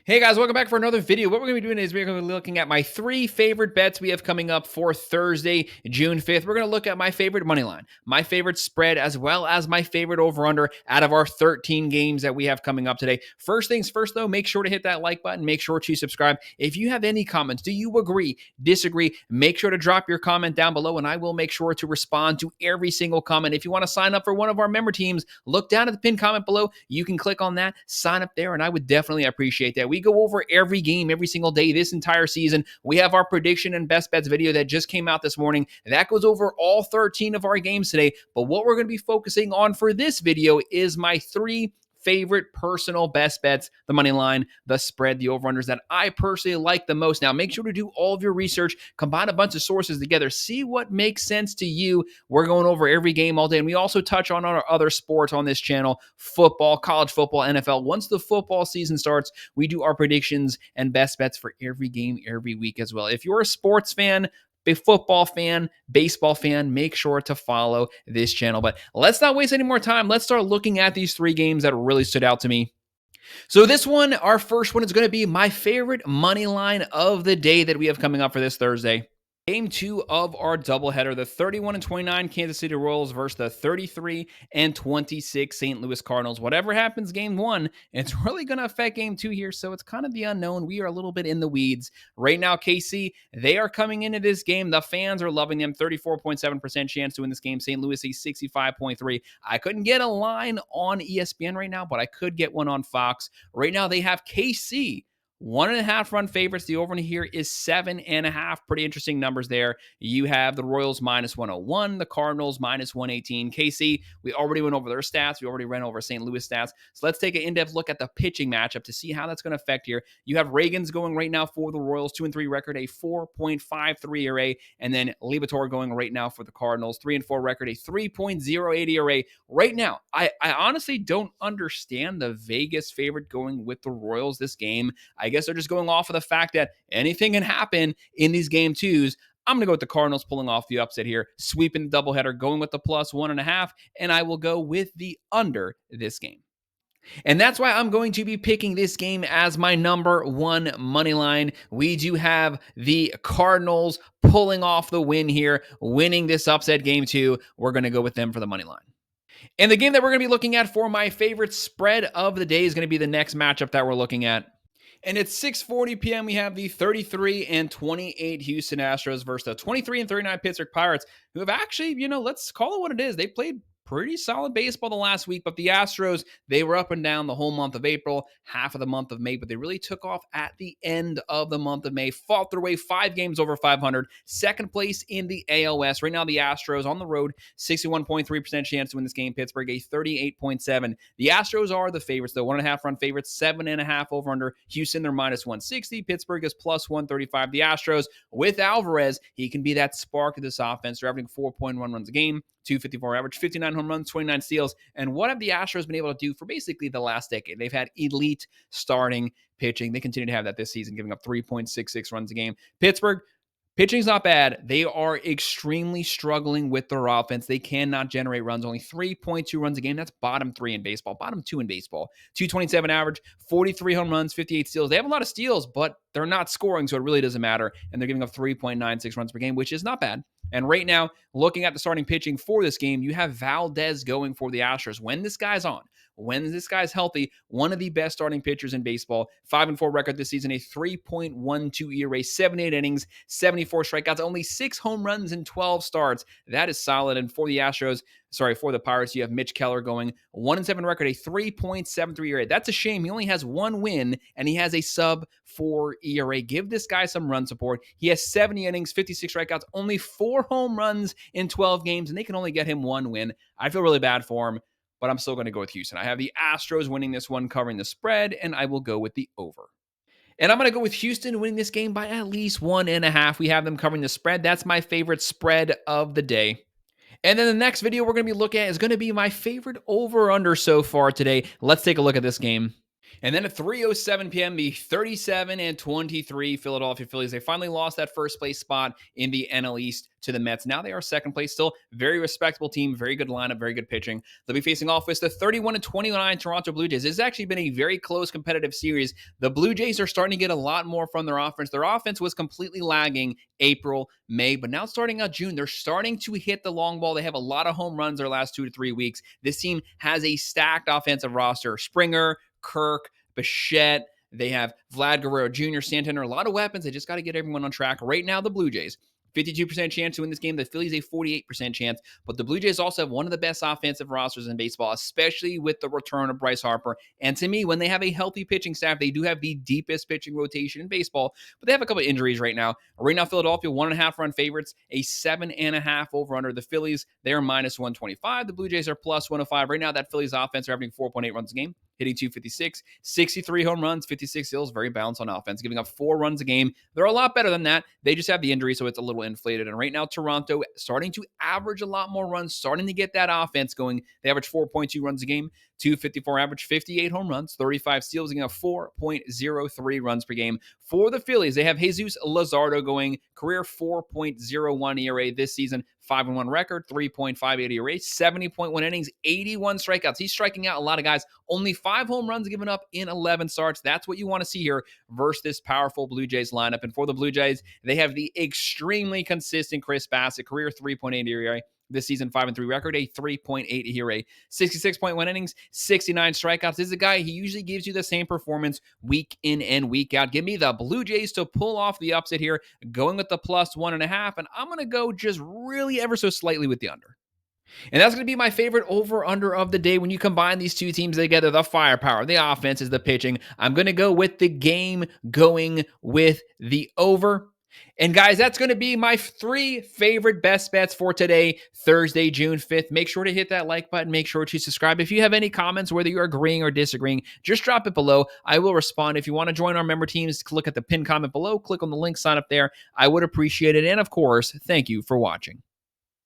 Hey guys, welcome back for another video. What we're going to be doing is we're going to be looking at my three favorite bets we have coming up for Thursday, June 5th. We're going to look at my favorite money line, my favorite spread, as well as my favorite over-under out of our 13 games that we have coming up today. First things first, though, make sure to hit that like button. Make sure to subscribe. If you have any comments, do you agree, disagree, make sure to drop your comment down below, and I will make sure to respond to every single comment. If you want to sign up for one of our member teams, look down at the pinned comment below. You can click on that, sign up there, and I would definitely appreciate that. We go over every game every single day this entire season. We have our prediction and best bets video that just came out this morning. That goes over all 13 of our games today. But what we're going to be focusing on for this video is my three favorite personal best bets, the money line, the spread, the over-unders that I personally like the most. Now, make sure to do all of your research, combine a bunch of sources together, see what makes sense to you. We're going over every game all day, and we also touch on our other sports on this channel, football, college football, NFL. Once the football season starts, we do our predictions and best bets for every game every week as well. If you're a sports fan, a football fan, baseball fan, make sure to follow this channel. But let's not waste any more time. Let's start looking at these three games that really stood out to me. So this one, our first one, is going to be my favorite money line of the day that we have coming up for this Thursday. Game 2 of our doubleheader, the 31-29 Kansas City Royals versus the 33-26 St. Louis Cardinals. Whatever happens game 1, it's really going to affect game 2 here, so it's kind of the unknown. We are a little bit in the weeds. Right now, KC, they are coming into this game. The fans are loving them. 34.7% chance to win this game. St. Louis, a 65.3. I couldn't get a line on ESPN right now, but I could get one on Fox. Right now, they have KC 1.5 run favorites. The over here is 7.5. Pretty interesting numbers there. You have the Royals minus 101, the Cardinals minus 118. KC, we already went over their stats. We already ran over St. Louis stats. So let's take an in-depth look at the pitching matchup to see how that's going to affect here. You have Reagans going right now for the Royals, 2-3 record, a 4.53 ERA, and then Liberatore going right now for the Cardinals, 3-4 record, a 3.08 ERA. Right now, I honestly don't understand the Vegas favorite going with the Royals this game. I guess they're just going off of the fact that anything can happen in these game 2s. I'm going to go with the Cardinals pulling off the upset here, sweeping the doubleheader, going with the plus 1.5, and I will go with the under this game. And that's why I'm going to be picking this game as my number one money line. We do have the Cardinals pulling off the win here, winning this upset game 2. We're going to go with them for the money line. And the game that we're going to be looking at for my favorite spread of the day is going to be the next matchup that we're looking at. And at 6:40 p.m., we have the 33-28 Houston Astros versus the 23-39 Pittsburgh Pirates, who have actually, let's call it what it is. They played pretty solid baseball the last week, but the Astros, they were up and down the whole month of April, half of the month of May, but they really took off at the end of the month of May, fought their way 5 games over 500, second place in the ALS. Right now, the Astros on the road, 61.3% chance to win this game. Pittsburgh, a 38.7. The Astros are the favorites, though, 1.5 run favorites, 7.5 over under. Houston, they're minus 160. Pittsburgh is plus 135. The Astros, with Alvarez, he can be that spark of this offense. They're averaging 4.1 runs a game, 254 average, 59 home runs, 29 steals. And what have the Astros been able to do for basically the last decade? They've had elite starting pitching. They continue to have that this season, giving up 3.66 runs a game. Pittsburgh, pitching's not bad. They are extremely struggling with their offense. They cannot generate runs. Only 3.2 runs a game. That's bottom 3 in baseball. Bottom 2 in baseball. 227 average, 43 home runs, 58 steals. They have a lot of steals, but they're not scoring, so it really doesn't matter. And they're giving up 3.96 runs per game, which is not bad. And right now, looking at the starting pitching for this game, you have Valdez going for the Astros. When this guy's on, when this guy's healthy, one of the best starting pitchers in baseball. 5-4 record this season, a 3.12 ERA, 78 innings, 74 strikeouts, only 6 home runs in 12 starts. That is solid. And for the for the Pirates, you have Mitch Keller going 1-7 record, a 3.73 ERA. That's a shame. He only has 1 win, and he has a sub-4 ERA. Give this guy some run support. He has 70 innings, 56 strikeouts, only 4 home runs in 12 games, and they can only get him 1 win. I feel really bad for him, but I'm still going to go with Houston. I have the Astros winning this one, covering the spread, and I will go with the over. And I'm going to go with Houston winning this game by at least 1.5. We have them covering the spread. That's my favorite spread of the day. And then the next video we're going to be looking at is going to be my favorite over-under so far today. Let's take a look at this game. And then at 3:07 p.m., the 37-23 Philadelphia Phillies, they finally lost that first place spot in the NL East to the Mets. Now they are second place, still very respectable team, very good lineup, very good pitching. They'll be facing off with the 31-29 Toronto Blue Jays. This has actually been a very close competitive series. The Blue Jays are starting to get a lot more from their offense. Their offense was completely lagging April, May, but now starting out June, they're starting to hit the long ball. They have a lot of home runs their last 2 to 3 weeks. This team has a stacked offensive roster. Springer, Kirk, Bichette. They have Vlad Guerrero Jr., Santander, a lot of weapons. They just got to get everyone on track. Right now, the Blue Jays, 52% chance to win this game. The Phillies, a 48% chance. But the Blue Jays also have one of the best offensive rosters in baseball, especially with the return of Bryce Harper. And to me, when they have a healthy pitching staff, they do have the deepest pitching rotation in baseball. But they have a couple of injuries right now. Right now, Philadelphia, 1.5 run favorites, a 7.5 over under. The Phillies, they're minus 125. The Blue Jays are plus 105. Right now, that Phillies offense are averaging 4.8 runs a game, hitting 256, 63 home runs, 56 steals, very balanced on offense, giving up 4 runs a game. They're a lot better than that. They just have the injury, so it's a little inflated. And right now, Toronto starting to average a lot more runs, starting to get that offense going. They average 4.2 runs a game, 254 average, 58 home runs, 35 steals, giving up 4.03 runs per game. For the Phillies, they have Jesus Luzardo going, career 4.01 ERA this season, 5-1 record, 3.58 ERA, 70.1 innings, 81 strikeouts. He's striking out a lot of guys. Only 5 home runs given up in 11 starts. That's what you want to see here versus this powerful Blue Jays lineup. And for the Blue Jays, they have the extremely consistent Chris Bassett, career 3.8 ERA. This season, 5-3 record, a 3.8 ERA, 66.1 innings, 69 strikeouts. This is a guy, he usually gives you the same performance week in and week out. Give me the Blue Jays to pull off the upset here, going with the plus 1.5, and I'm going to go just really ever so slightly with the under. And that's going to be my favorite over-under of the day. When you combine these two teams together, the firepower, the offense is the pitching. I'm going to go with the game, going with the over. And guys, that's going to be my 3 favorite best bets for today, Thursday, June 5th. Make sure to hit that like button. Make sure to subscribe. If you have any comments, whether you're agreeing or disagreeing, just drop it below. I will respond. If you want to join our member teams, look at the pinned comment below. Click on the link, sign up there. I would appreciate it. And of course, thank you for watching.